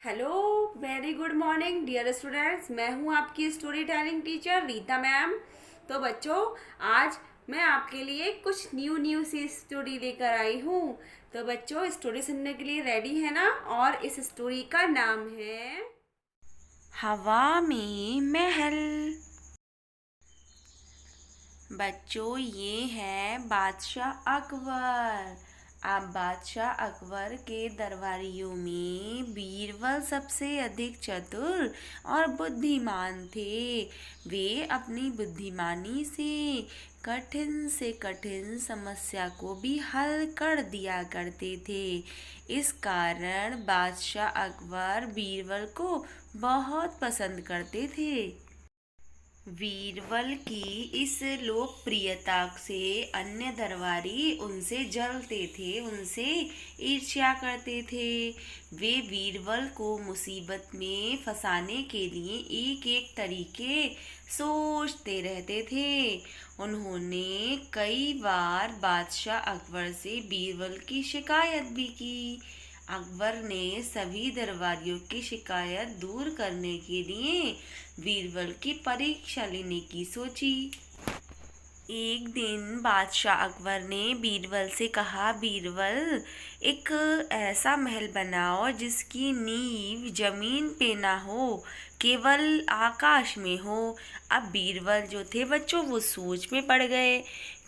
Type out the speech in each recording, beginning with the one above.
Hello, very good morning dear students. मैं हूं आपकी story telling teacher Rita ma'am. तो बच्चों, आज मैं आपके लिए कुछ न्यू सी स्टोरी लेकर आई हूं। तो बच्चों, स्टोरी सुनने के लिए रेडी है ना? और इस स्टोरी का नाम है हवा में महल। बच्चों, ये है बादशाह अकबर। अब बादशाह अकबर के दरबारियों में बीरबल सबसे अधिक चतुर और बुद्धिमान थे। वे अपनी बुद्धिमानी से कठिन समस्या को भी हल कर दिया करते थे। इस कारण बादशाह अकबर बीरबल को बहुत पसंद करते थे। बीरबल की इस लोकप्रियता से अन्य दरबारी उनसे जलते थे, उनसे ईर्ष्या करते थे। वे बीरबल को मुसीबत में फंसाने के लिए एक एक तरीके सोचते रहते थे। उन्होंने कई बार बादशाह अकबर से बीरबल की शिकायत भी की। अकबर ने सभी दरबारियों की शिकायत दूर करने के लिए बीरबल की परीक्षा लेने की सोची। एक दिन बादशाह अकबर ने बीरबल से कहा, बीरबल, एक ऐसा महल बनाओ जिसकी नींव जमीन पे ना हो, केवल आकाश में हो। अब बीरबल जो थे बच्चों, वो सोच में पड़ गए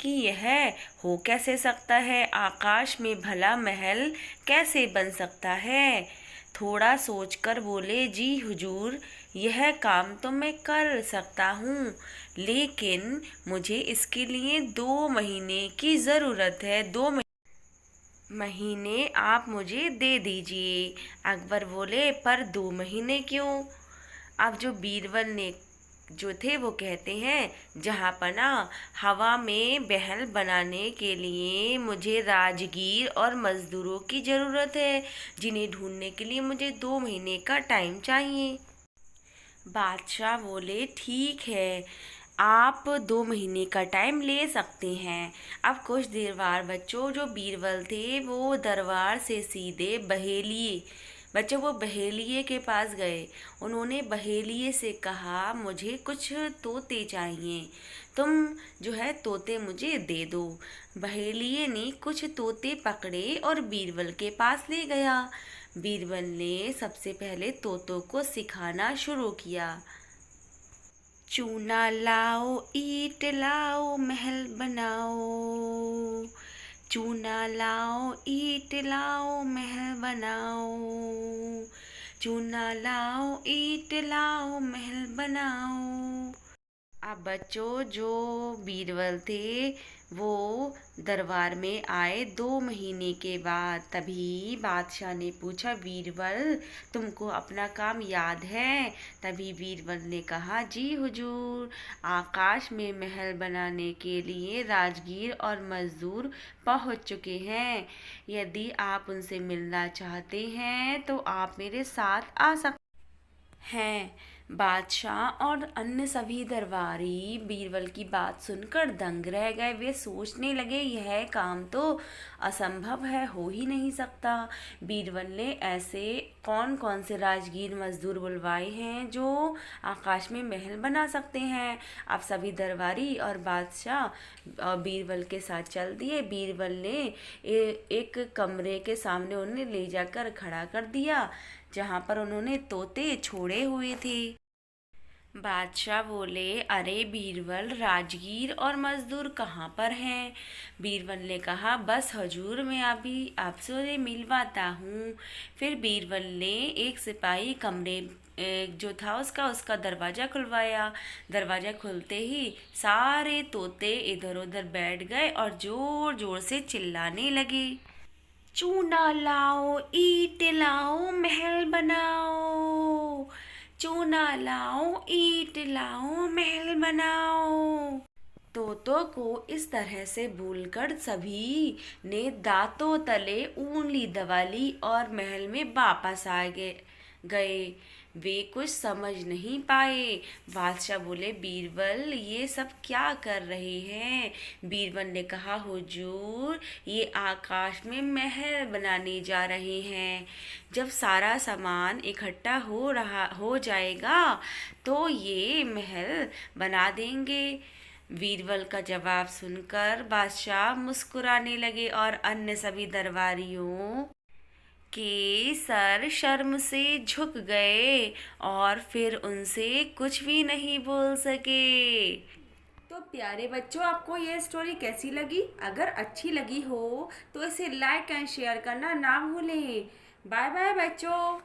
कि यह हो कैसे सकता है, आकाश में भला महल कैसे बन सकता है। थोड़ा सोचकर बोले, जी हुजूर, यह काम तो मैं कर सकता हूँ, लेकिन मुझे इसके लिए 2 महीने की ज़रूरत है। 2 महीने आप मुझे दे दीजिए। अकबर बोले, पर 2 महीने क्यों? अब जो बीरबल ने जो थे वो कहते हैं, जहाँ पना हवा में महल बनाने के लिए मुझे राजगीर और मजदूरों की ज़रूरत है, जिन्हें ढूंढने के लिए मुझे 2 महीने का टाइम चाहिए। बादशाह बोले, ठीक है, आप 2 महीने का टाइम ले सकते हैं। अब कुछ देर बाद बच्चों, जो बीरबल थे वो दरबार से सीधे वो बहेलिए के पास गए। उन्होंने बहेलिए से कहा, मुझे कुछ तोते चाहिए, तुम जो है तोते मुझे दे दो। बहेलिए ने कुछ तोते पकड़े और बीरबल के पास ले गया। बीरबल ने सबसे पहले तोतों को सिखाना शुरू किया। चूना लाओ, ईंट लाओ, महल बनाओ। चूना लाओ, ईंट लाओ, महल बनाओ। चूना लाओ, ईंट लाओ, महल बनाओ। अब बच्चों, जो बीरबल थे वो दरबार में आए 2 महीने के बाद। तभी बादशाह ने पूछा, बीरबल, तुमको अपना काम याद है? तभी बीरबल ने कहा, जी हुजूर, आकाश में महल बनाने के लिए राजगीर और मजदूर पहुंच चुके हैं। यदि आप उनसे मिलना चाहते हैं तो आप मेरे साथ आ सकते हैं। बादशाह और अन्य सभी दरबारी बीरबल की बात सुनकर दंग रह गए। वे सोचने लगे, यह काम तो असंभव है, हो ही नहीं सकता। बीरबल ने ऐसे कौन कौन से राजगीर मजदूर बुलवाए हैं जो आकाश में महल बना सकते हैं। अब सभी दरबारी और बादशाह बीरबल के साथ चल दिए। बीरबल ने एक कमरे के सामने उन्हें ले जाकर खड़ा कर दिया, जहाँ पर उन्होंने तोते छोड़े हुए थे। बादशाह बोले, अरे बीरबल, राजगीर और मजदूर कहाँ पर हैं? बीरबल ने कहा, बस हजूर, मैं अभी आपसे उन्हें मिलवाता हूँ। फिर बीरबल ने एक सिपाही कमरे जो था उसका दरवाज़ा खुलवाया। दरवाज़ा खुलते ही सारे तोते इधर उधर बैठ गए और जोर जोर से चिल्लाने लगे, चूना लाओ, ईंट लाओ, महल बनाओ। चूना लाओ, ईंट लाओ, महल बनाओ। तोतों को इस तरह से बोलकर सभी ने दांतों तले ऊँगली दबा ली और महल में वापस आ गए। गए। वे कुछ समझ नहीं पाए। बादशाह बोले, बीरबल ये सब क्या कर रहे हैं? बीरबल ने कहा, हुजूर ये आकाश में महल बनाने जा रहे हैं। जब सारा सामान इकट्ठा हो जाएगा तो ये महल बना देंगे। बीरबल का जवाब सुनकर बादशाह मुस्कुराने लगे और अन्य सभी दरबारियों के सर शर्म से झुक गए और फिर उनसे कुछ भी नहीं बोल सके। तो प्यारे बच्चों, आपको ये स्टोरी कैसी लगी? अगर अच्छी लगी हो तो इसे लाइक एंड शेयर करना ना भूलें। बाय बाय बच्चों।